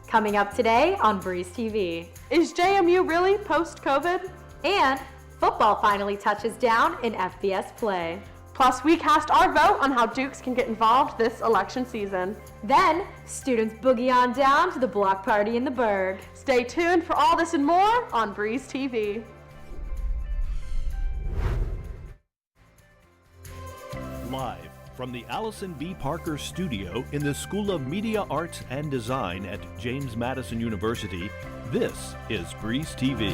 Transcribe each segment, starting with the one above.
Coming up today on Breeze TV. Is JMU really post-COVID? And football finally touches down in FBS play. Plus, we cast our vote on how Dukes can get involved this election season. Then, students boogie on down to the block party in the Berg. Stay tuned for all this and more on Breeze TV. Live from the Allison B. Parker Studio in the School of Media Arts and Design at James Madison University, this is Breeze TV.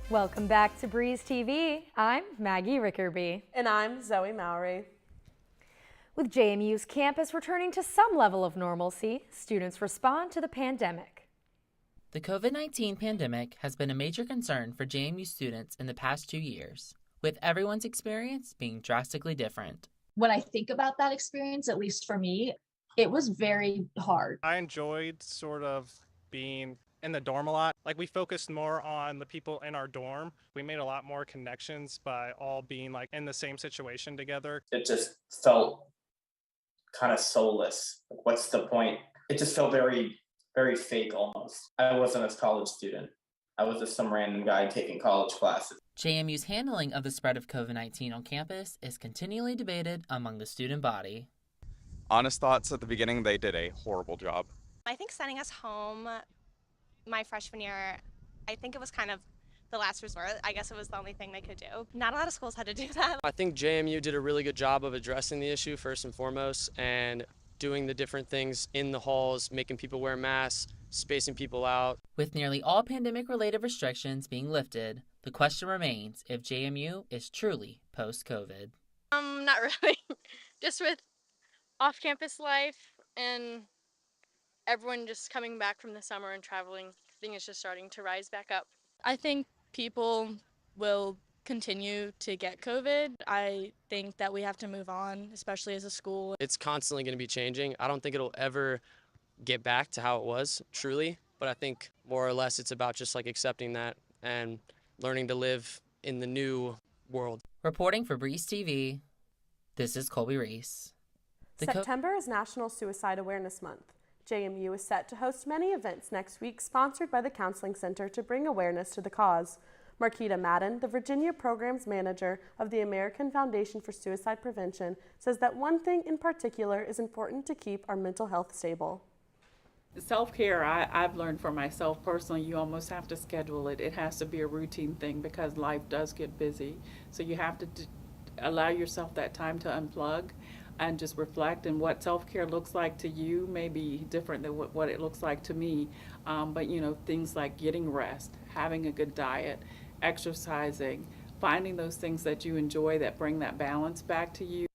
Welcome back to Breeze TV. I'm Maggie Rickerby. And I'm Zoe Mowry. With JMU's campus returning to some level of normalcy, students respond to the pandemic. The COVID-19 pandemic has been a major concern for JMU students in the past 2 years, with everyone's experience being drastically different. When I think about that experience, at least for me, it was very hard. I enjoyed sort of being in the dorm a lot. Like, we focused more on the people in our dorm. We made a lot more connections by all being like in the same situation together. It just felt kind of soulless. Like, what's the point? It just felt very fake almost. I wasn't a college student. I was just some random guy taking college classes. JMU's handling of the spread of COVID-19 on campus is continually debated among the student body. Honest thoughts, at the beginning, they did a horrible job. I think sending us home my freshman year, I think it was kind of the last resort. I guess it was the only thing they could do. Not a lot of schools had to do that. I think JMU did a really good job of addressing the issue first and foremost, and doing the different things in the halls, making people wear masks, spacing people out. With nearly all pandemic-related restrictions being lifted, the question remains if JMU is truly post-COVID. Not really. Just with off-campus life and everyone just coming back from the summer and traveling, I think it's just starting to rise back up. I think people will continue to get COVID. I think that we have to move on, especially as a school. It's constantly going to be changing. I don't think it'll ever get back to how it was, truly, but I think more or less it's about just like accepting that and learning to live in the new world. Reporting for Breeze TV, this is Colby Reese. September is National Suicide Awareness Month. JMU is set to host many events next week sponsored by the Counseling Center to bring awareness to the cause. Marquita Madden, the Virginia Programs Manager of the American Foundation for Suicide Prevention, says that one thing in particular is important to keep our mental health stable. Self-care, I've learned for myself personally, you almost have to schedule it. It has to be a routine thing because life does get busy. So you have to allow yourself that time to unplug and just reflect, and what self-care looks like to you may be different than what it looks like to me. But you know, things like getting rest, having a good diet, exercising, finding those things that you enjoy that bring that balance back to you.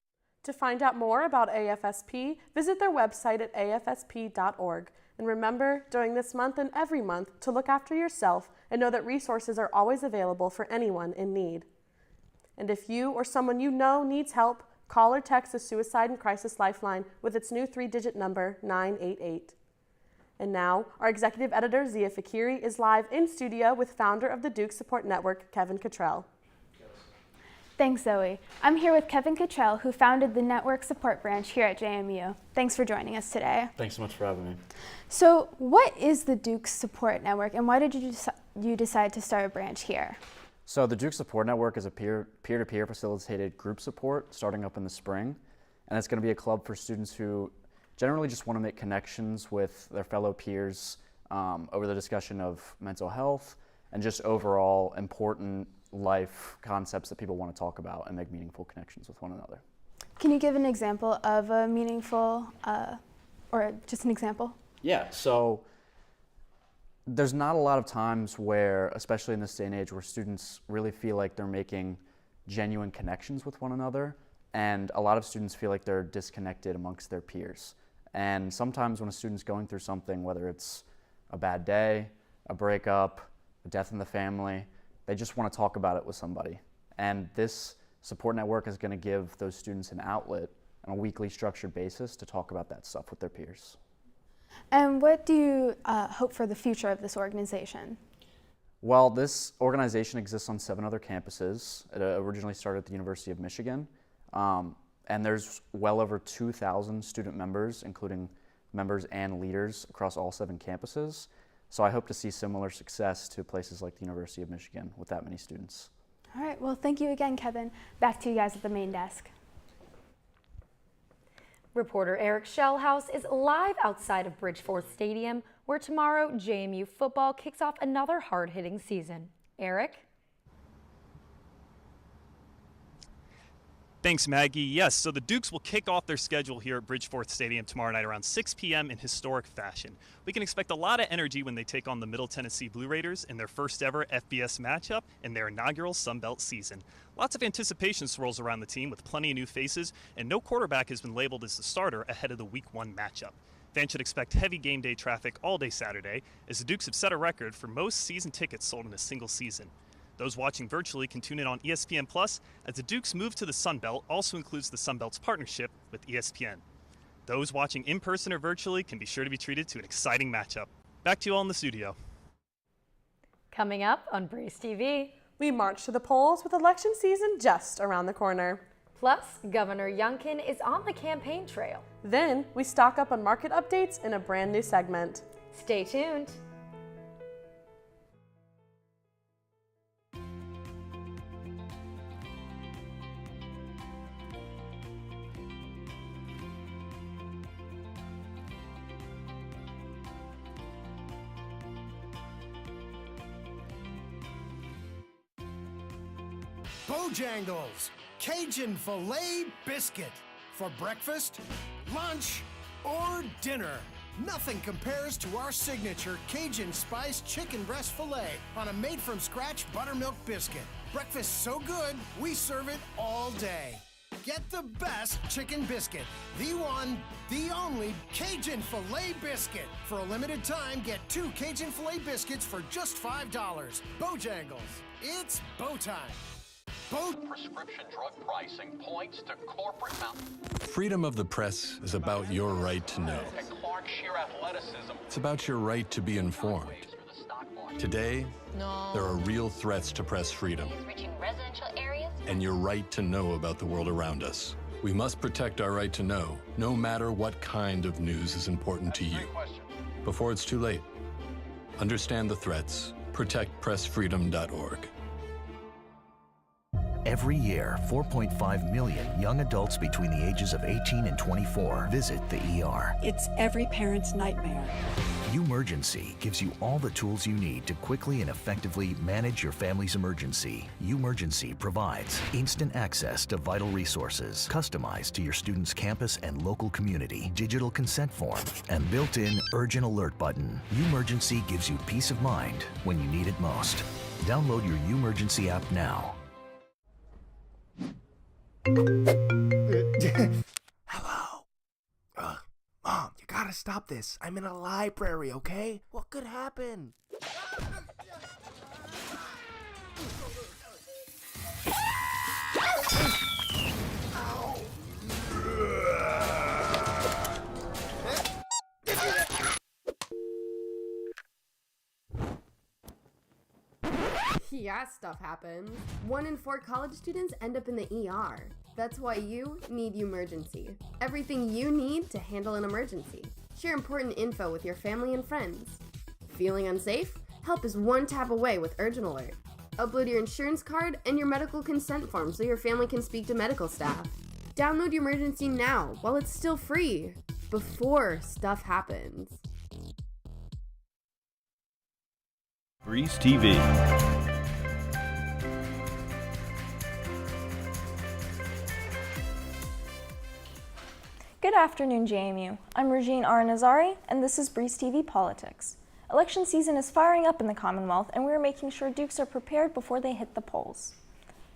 To find out more about AFSP, visit their website at afsp.org. And remember, during this month and every month, to look after yourself and know that resources are always available for anyone in need. And if you or someone you know needs help, call or text the Suicide and Crisis Lifeline with its new 3-digit number, 988. And now, our executive editor, Zia Fakiri, is live in studio with founder of the Duke Support Network, Kevin Cottrell. Thanks, Zoe. I'm here with Kevin Cottrell, who founded the network support branch here at JMU. Thanks for joining us today. Thanks so much for having me. So, what is the Duke Support Network, and why did you decide to start a branch here? So the Duke Support Network is a peer-to-peer facilitated group support starting up in the spring, and it's going to be a club for students who generally just want to make connections with their fellow peers over the discussion of mental health and just overall important life concepts that people want to talk about and make meaningful connections with one another. Can you give an example of a meaningful, or just an example? Yeah, so there's not a lot of times where, especially in this day and age, where students really feel like they're making genuine connections with one another, and a lot of students feel like they're disconnected amongst their peers. And sometimes when a student's going through something, whether it's a bad day, a breakup, a death in the family, they just want to talk about it with somebody. And this support network is going to give those students an outlet on a weekly structured basis to talk about that stuff with their peers. And what do you hope for the future of this organization? Well, this organization exists on 7 other campuses. It originally started at the University of Michigan. And and there's well over 2,000 student members, including members and leaders across all 7 campuses. So I hope to see similar success to places like the University of Michigan with that many students. All right, well, thank you again, Kevin. Back to you guys at the main desk. Reporter Eric Shellhouse is live outside of Bridgeforth Stadium, where tomorrow JMU football kicks off another hard-hitting season. Eric? Thanks, Maggie. Yes, so the Dukes will kick off their schedule here at Bridgeforth Stadium tomorrow night around 6 p.m. in historic fashion. We can expect a lot of energy when they take on the Middle Tennessee Blue Raiders in their first ever FBS matchup in their inaugural Sun Belt season. Lots of anticipation swirls around the team with plenty of new faces, and no quarterback has been labeled as the starter ahead of the Week 1 matchup. Fans should expect heavy game day traffic all day Saturday, as the Dukes have set a record for most season tickets sold in a single season. Those watching virtually can tune in on ESPN Plus, as the Dukes' move to the Sun Belt also includes the Sun Belt's partnership with ESPN. Those watching in person or virtually can be sure to be treated to an exciting matchup. Back to you all in the studio. Coming up on BreezeTV. We march to the polls with election season just around the corner. Plus, Governor Youngkin is on the campaign trail. Then we stock up on market updates in a brand new segment. Stay tuned. Bojangles, Cajun Filet Biscuit. For breakfast, lunch, or dinner. Nothing compares to our signature Cajun spiced chicken breast filet on a made-from-scratch buttermilk biscuit. Breakfast so good, we serve it all day. Get the best chicken biscuit. The one, the only Cajun Filet Biscuit. For a limited time, get 2 Cajun Filet Biscuits for just $5. Bojangles, it's bow time. Prescription drug pricing points to corporate Freedom of the press is about your right to know. and Clark sheer athleticism. It's about your right to be informed. Today, there are real threats to press freedom Reaching residential areas? and your right to know about the world around us. We must protect our right to know, no matter what kind of news is important to you. Before it's too late, understand the threats. ProtectPressFreedom.org. Every year, 4.5 million young adults between the ages of 18 and 24 visit the ER. It's every parent's nightmare. Umergency gives you all the tools you need to quickly and effectively manage your family's emergency. Umergency provides instant access to vital resources, customized to your student's campus and local community, digital consent form, and built-in urgent alert button. Umergency gives you peace of mind when you need it most. Download your Umergency app now. Hello. Mom, you gotta stop this. I'm in a library, okay? What could happen? Yeah, stuff happens. 1 in 4 college students end up in the ER. That's why you need Umergency. Everything you need to handle an emergency. Share important info with your family and friends. Feeling unsafe? Help is 1 tap away with Urgent Alert. Upload your insurance card and your medical consent form so your family can speak to medical staff. Download Umergency now while it's still free, before stuff happens. BreezeTV. Good afternoon, JMU. I'm Regine Aranazari, and this is BreezeTV Politics. Election season is firing up in the Commonwealth, and we're making sure Dukes are prepared before they hit the polls.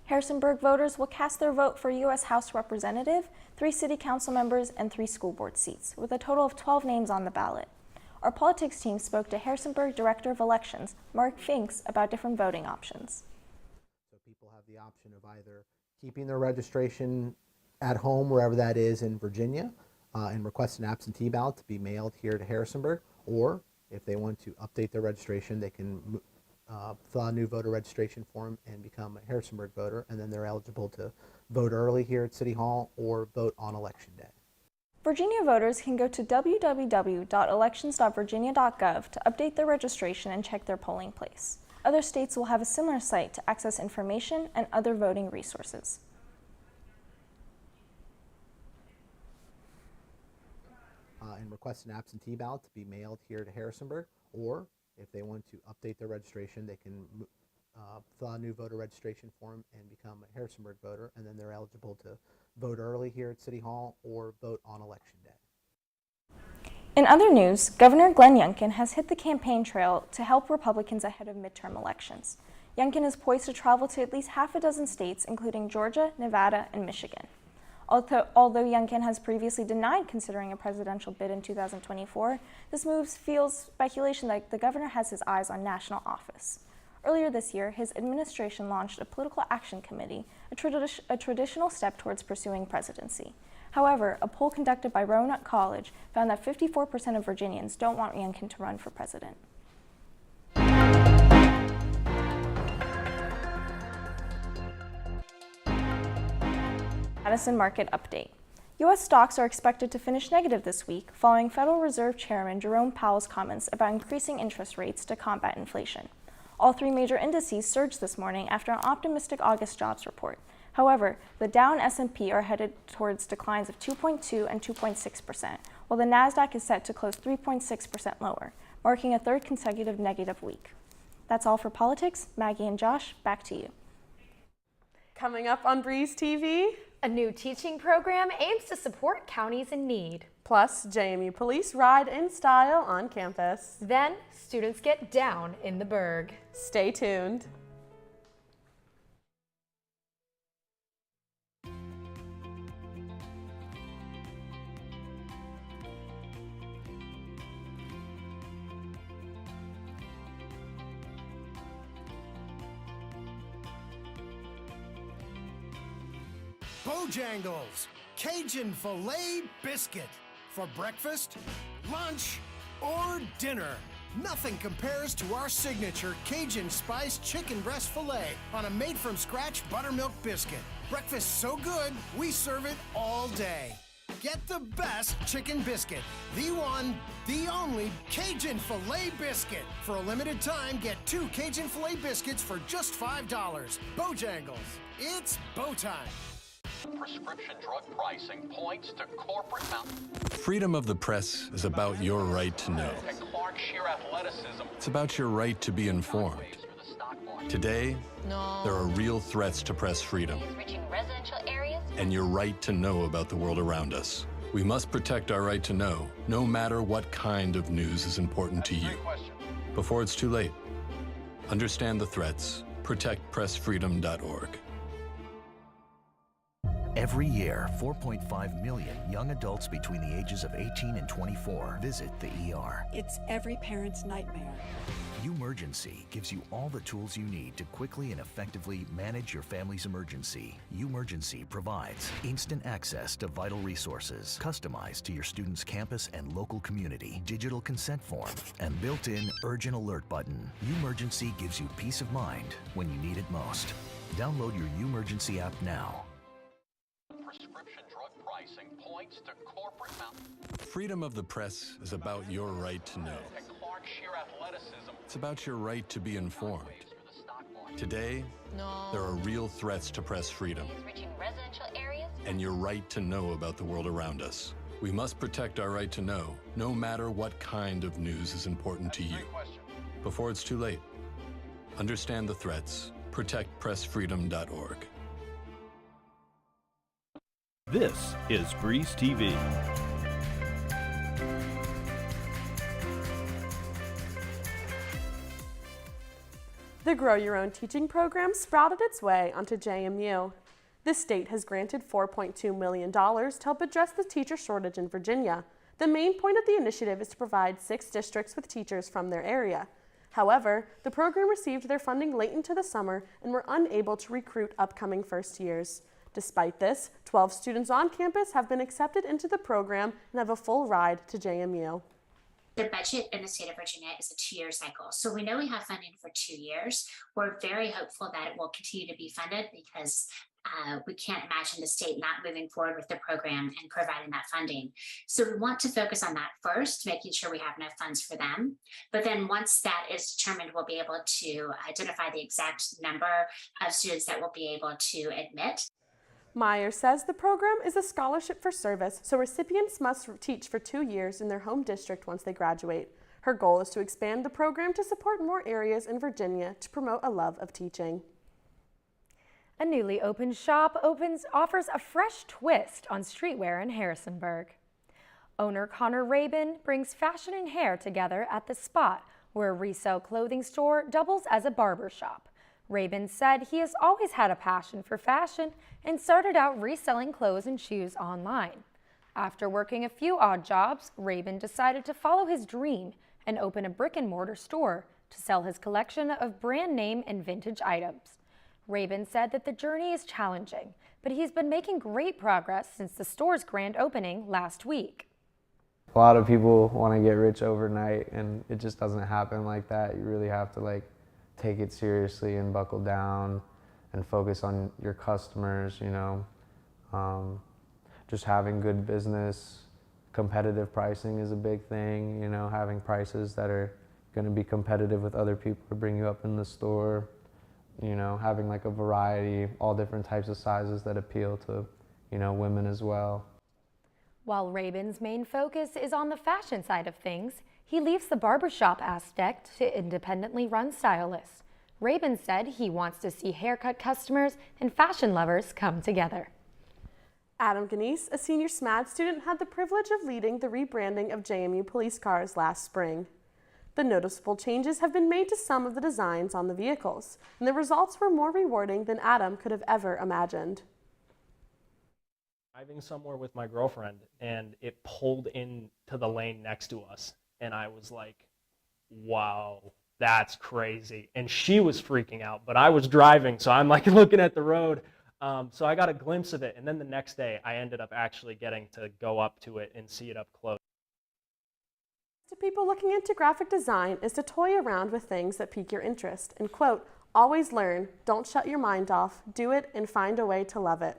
Harrisonburg voters will cast their vote for U.S. House Representative, 3 City Council members, and 3 school board seats, with a total of 12 names on the ballot. Our politics team spoke to Harrisonburg Director of Elections, Mark Finks, about different voting options. So people have the option of either keeping their registration at home, wherever that is in Virginia, and request an absentee ballot to be mailed here to Harrisonburg, or if they want to update their registration, they can fill out a new voter registration form and become a Harrisonburg voter, and then they're eligible to vote early here at City Hall or vote on Election Day. Virginia voters can go to www.elections.virginia.gov to update their registration and check their polling place. Other states will have a similar site to access information and other voting resources. And request an absentee ballot to be mailed here to Harrisonburg, or if they want to update their registration, they can fill out a new voter registration form and become a Harrisonburg voter, and then they're eligible to vote early here at City Hall or vote on Election Day. In other news, Governor Glenn Youngkin has hit the campaign trail to help Republicans ahead of midterm elections. Youngkin is poised to travel to at least half a dozen states, including Georgia, Nevada, and Michigan. Although Youngkin has previously denied considering a presidential bid in 2024, this move fuels speculation that the governor has his eyes on national office. Earlier this year, his administration launched a political action committee, a traditional step towards pursuing presidency. However, a poll conducted by Roanoke College found that 54% of Virginians don't want Youngkin to run for president. Madison market update. U.S. stocks are expected to finish negative this week following Federal Reserve Chairman Jerome Powell's comments about increasing interest rates to combat inflation. All three major indices surged this morning after an optimistic August jobs report. However, the Dow and S&P are headed towards declines of 2.2% and 2.6%, while the NASDAQ is set to close 3.6% lower, marking a third consecutive negative week. That's all for politics. Maggie and Josh, back to you. Coming up on BreezeTV, a new teaching program aims to support counties in need. Plus, JMU police ride in style on campus. Then, students get down in the Berg. Stay tuned. Bojangles, Cajun Filet Biscuit. For breakfast, lunch, or dinner. Nothing compares to our signature Cajun spiced chicken breast filet on a made-from-scratch buttermilk biscuit. Breakfast so good, we serve it all day. Get the best chicken biscuit. The one, the only Cajun Filet Biscuit. For a limited time, get 2 Cajun Filet Biscuits for just $5. Bojangles, it's bow time. Prescription drug pricing points to corporate Freedom of the press is about your right to know. It's about your right to be informed. Today, there are real threats to press freedom and your right to know about the world around us. We must protect our right to know, no matter what kind of news is important to you. Before it's too late, understand the threats. ProtectPressFreedom.org. Every year, 4.5 million young adults between the ages of 18 and 24 visit the ER. It's every parent's nightmare. Umergency gives you all the tools you need to quickly and effectively manage your family's emergency. Umergency provides instant access to vital resources, customized to your student's campus and local community, digital consent form, and built-in urgent alert button. Umergency gives you peace of mind when you need it most. Download your Umergency app now. prescription drug pricing points to corporate Freedom of the press is about your right to know. It's about your right to be informed. Today, there are real threats to press freedom and your right to know about the world around us. We must protect our right to know, no matter what kind of news is important to you. Before it's too late, understand the threats. ProtectPressFreedom.org. This is BreezeTV. The Grow Your Own Teaching program sprouted its way onto JMU. The state has granted $4.2 million to help address the teacher shortage in Virginia. The main point of the initiative is to provide 6 districts with teachers from their area. However, the program received their funding late into the summer and were unable to recruit upcoming first years. Despite this, 12 students on campus have been accepted into the program and have a full ride to JMU. The budget in the state of Virginia is a 2-year cycle. So we know we have funding for 2 years. We're very hopeful that it will continue to be funded because we can't imagine the state not moving forward with the program and providing that funding. So we want to focus on that first, making sure we have enough funds for them. But then once that is determined, we'll be able to identify the exact number of students that we'll be able to admit. Meyer says the program is a scholarship for service, so recipients must teach for 2 years in their home district once they graduate. Her goal is to expand the program to support more areas in Virginia to promote a love of teaching. A newly opened shop offers a fresh twist on streetwear in Harrisonburg. Owner Connor Rabin brings fashion and hair together at the spot, where a resale clothing store doubles as a barber shop. Rabin said he has always had a passion for fashion and started out reselling clothes and shoes online. After working a few odd jobs, Rabin decided to follow his dream and open a brick-and-mortar store to sell his collection of brand name and vintage items. Rabin said that the journey is challenging, but he's been making great progress since the store's grand opening last week. A lot of people want to get rich overnight, and it just doesn't happen like that. You really have to take it seriously and buckle down and focus on your customers, just having good business. Competitive pricing is a big thing, having prices that are going to be competitive with other people to bring you up in the store. Having a variety, all different types of sizes that appeal to, women as well. While Rabin's main focus is on the fashion side of things, he leaves the barbershop aspect to independently run stylists. Rabin said he wants to see haircut customers and fashion lovers come together. Adam Ganese, a senior SMAD student, had the privilege of leading the rebranding of JMU police cars last spring. The noticeable changes have been made to some of the designs on the vehicles, and the results were more rewarding than Adam could have ever imagined. Driving somewhere with my girlfriend, and it pulled into the lane next to us, and I was like, wow, that's crazy. And she was freaking out, but I was driving, so I'm looking at the road. So I got a glimpse of it, and then the next day I ended up actually getting to go up to it and see it up close. To people looking into graphic design is to toy around with things that pique your interest and, quote, always learn, don't shut your mind off, do it and find a way to love it.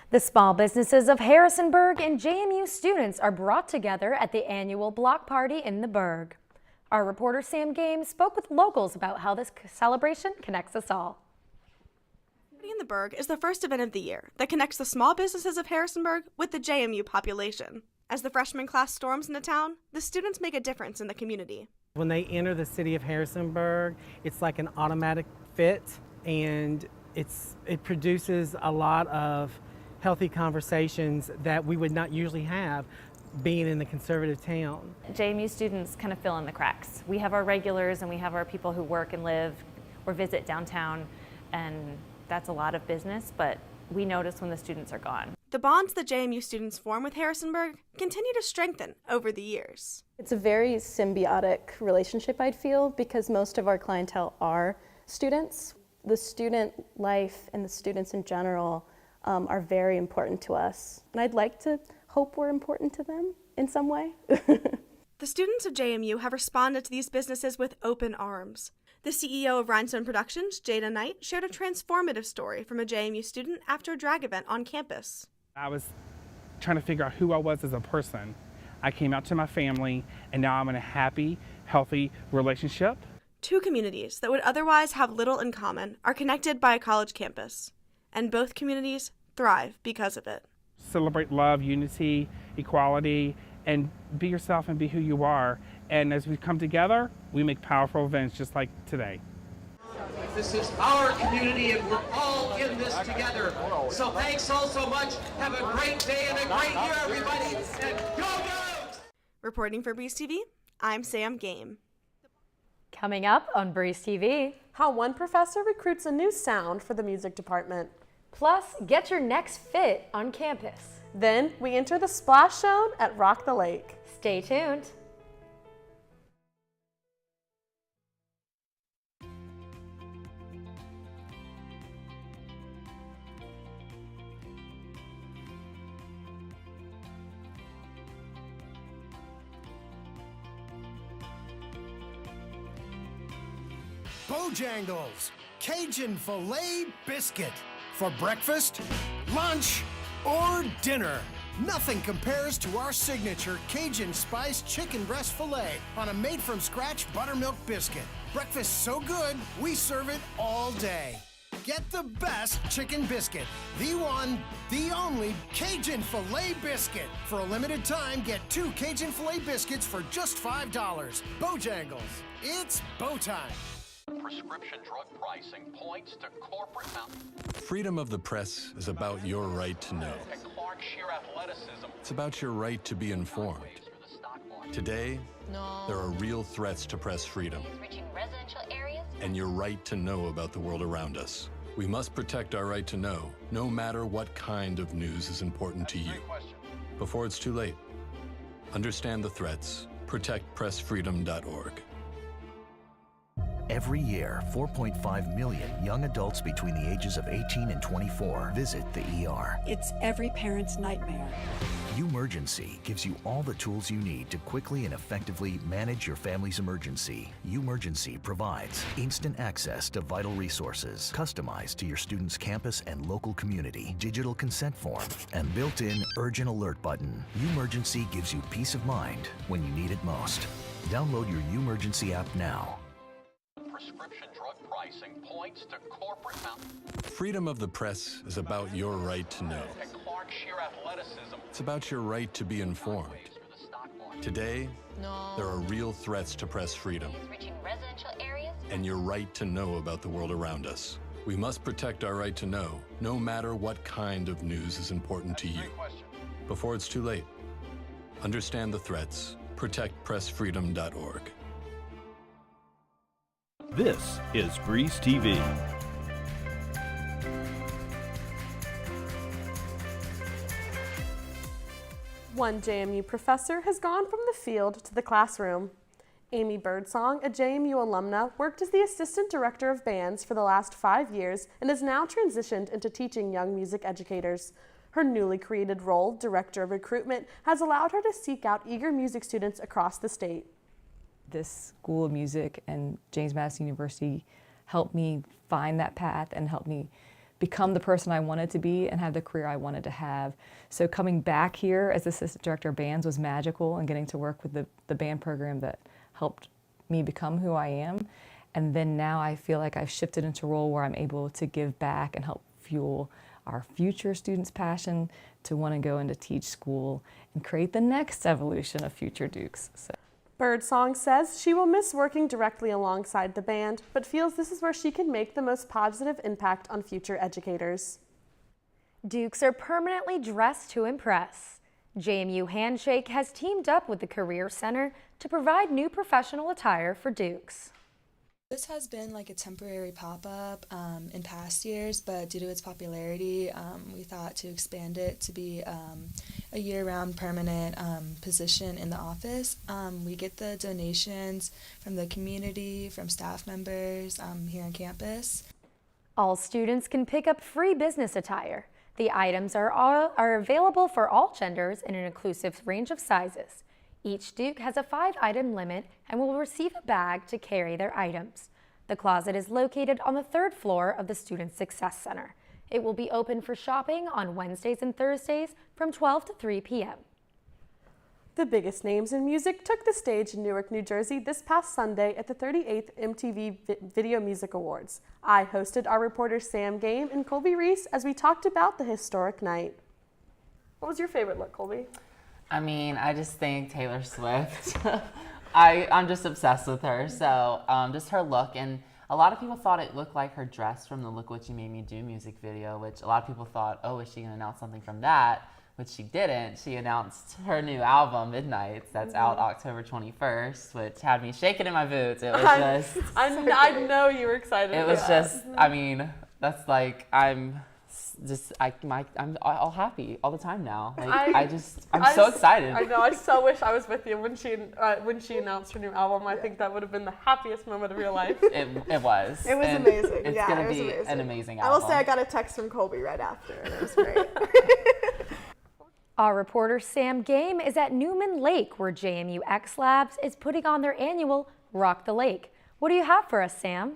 The small businesses of Harrisonburg and JMU students are brought together at the annual block party in the Burg. Our reporter Sam Game spoke with locals about how this celebration connects us all. In the Burg is the first event of the year that connects the small businesses of Harrisonburg with the JMU population. As the freshman class storms into town, the students make a difference in the community. When they enter the city of Harrisonburg, it's like an automatic fit, and it produces a lot of healthy conversations that we would not usually have being in the conservative town. JMU students kind of fill in the cracks. We have our regulars and we have our people who work and live or visit downtown, and that's a lot of business, but we notice when the students are gone. The bonds that JMU students form with Harrisonburg continue to strengthen over the years. It's a very symbiotic relationship, I'd feel, because most of our clientele are students. The student life and the students in general are very important to us, and I'd like to hope we're important to them in some way. The students of JMU have responded to these businesses with open arms. The CEO of Rhinestone Productions, Jada Knight, shared a transformative story from a JMU student after a drag event on campus. I was trying to figure out who I was as a person. I came out to my family, and now I'm in a happy, healthy relationship. Two communities that would otherwise have little in common are connected by a college campus, and both communities thrive because of it. Celebrate love, unity, equality, and be yourself and be who you are. And as we come together, we make powerful events just like today. This is our community, and we're all in this together. So thanks all so much. Have a great day and a great year, everybody. And go Dogs! Reporting for BreezeTV, I'm Sam Game. Coming up on BreezeTV, how one professor recruits a new sound for the music department. Plus, get your next fit on campus. Then we enter the splash zone at Rock the Lake. Stay tuned. Bojangles, Cajun Filet Biscuit. For breakfast, lunch, or dinner, nothing compares to our signature Cajun spiced chicken breast filet on a made-from-scratch buttermilk biscuit. Breakfast so good, we serve it all day. Get the best chicken biscuit, the one, the only Cajun Filet Biscuit. For a limited time, get 2 Cajun Filet Biscuits for just $5. Bojangles, it's bow time. Prescription drug pricing points to corporate Freedom of the press is about your right to know. Clark sheer athleticism. It's about your right to be informed. Today, there are real threats to press freedom. Reaching residential areas. And your right to know about the world around us. We must protect our right to know, no matter what kind of news is important to you. Before it's too late, understand the threats. ProtectPressFreedom.org. Every year, 4.5 million young adults between the ages of 18 and 24 visit the ER. It's every parent's nightmare. Umergency gives you all the tools you need to quickly and effectively manage your family's emergency. Umergency provides instant access to vital resources, customized to your student's campus and local community, digital consent form, and built-in urgent alert button. Umergency gives you peace of mind when you need it most. Download your Umergency app now. Prescription drug pricing points to corporate Freedom of the press is about your right to know. Clark sheer athleticism. It's about your right to be informed. Today, there are real threats to press freedom. Reaching residential areas. And your right to know about the world around us. We must protect our right to know, no matter what kind of news is important to you. Before it's too late, understand the threats. ProtectPressFreedom.org. This is BreezeTV. One JMU professor has gone from the field to the classroom. Amy Birdsong, a JMU alumna, worked as the assistant director of bands for the last 5 years and has now transitioned into teaching young music educators. Her newly created role, director of recruitment, has allowed her to seek out eager music students across the state. This School of Music and James Madison University helped me find that path and helped me become the person I wanted to be and have the career I wanted to have. So coming back here as assistant director of bands was magical, and getting to work with the band program that helped me become who I am. And then now I feel like I've shifted into a role where I'm able to give back and help fuel our future students' passion to want to go into teach school and create the next evolution of future Dukes. So. Birdsong says she will miss working directly alongside the band, but feels this is where she can make the most positive impact on future educators. Dukes are permanently dressed to impress. JMU Handshake has teamed up with the Career Center to provide new professional attire for Dukes. This has been like a temporary pop-up in past years, but due to its popularity, we thought to expand it to be a year-round permanent position in the office. We get the donations from the community, from staff members here on campus. All students can pick up free business attire. The items are available for all genders in an inclusive range of sizes. Each Duke has a 5-item limit and will receive a bag to carry their items. The closet is located on the 3rd floor of the Student Success Center. It will be open for shopping on Wednesdays and Thursdays from 12 to 3 p.m. The biggest names in music took the stage in Newark, New Jersey this past Sunday at the 38th MTV Video Music Awards. I hosted our reporters Sam Game and Colby Reese as we talked about the historic night. What was your favorite look, Colby? I mean, I just think Taylor Swift. I'm just obsessed with her. So just her look, and a lot of people thought it looked like her dress from the Look What You Made Me Do music video, which a lot of people thought, oh, is she going to announce something from that? Which she didn't. She announced her new album, Midnights, that's out October 21st, which had me shaking in my boots. It was just... I know you were excited. It was just, I mean, that's like, I'm all happy all the time now. Like, I'm so excited. I know. I so wish I was with you when she announced her new album. I think that would have been the happiest moment of your life. It was. It was amazing. It's gonna be an amazing album. I will say I got a text from Colby right after, and it was great. Our reporter Sam Game is at Newman Lake, where JMU X Labs is putting on their annual Rock the Lake. What do you have for us, Sam?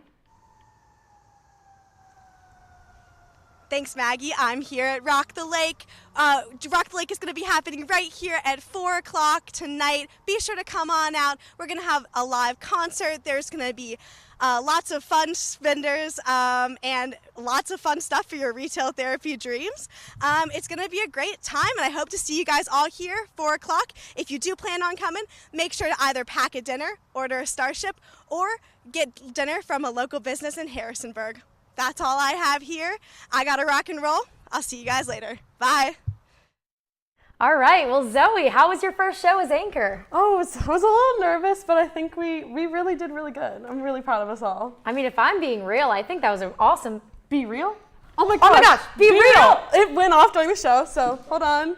Thanks, Maggie. I'm here at Rock the Lake. Rock the Lake is going to be happening right here at 4 o'clock tonight. Be sure to come on out. We're going to have a live concert. There's going to be lots of fun vendors and lots of fun stuff for your retail therapy dreams. It's going to be a great time, and I hope to see you guys all here, 4 o'clock. If you do plan on coming, make sure to either pack a dinner, order a Starship, or get dinner from a local business in Harrisonburg. That's all I have here. I gotta rock and roll. I'll see you guys later. Bye. All right. Well, Zoe, how was your first show as anchor? Oh, I was a little nervous, but I think we really did really good. I'm really proud of us all. I mean, if I'm being real, I think that was an awesome. Be real? Oh my gosh, be real. It went off during the show, so hold on.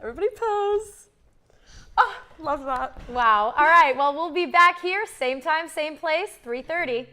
Everybody pose. Oh, love that. Wow. All right. Well, we'll be back here, same time, same place, 3:30.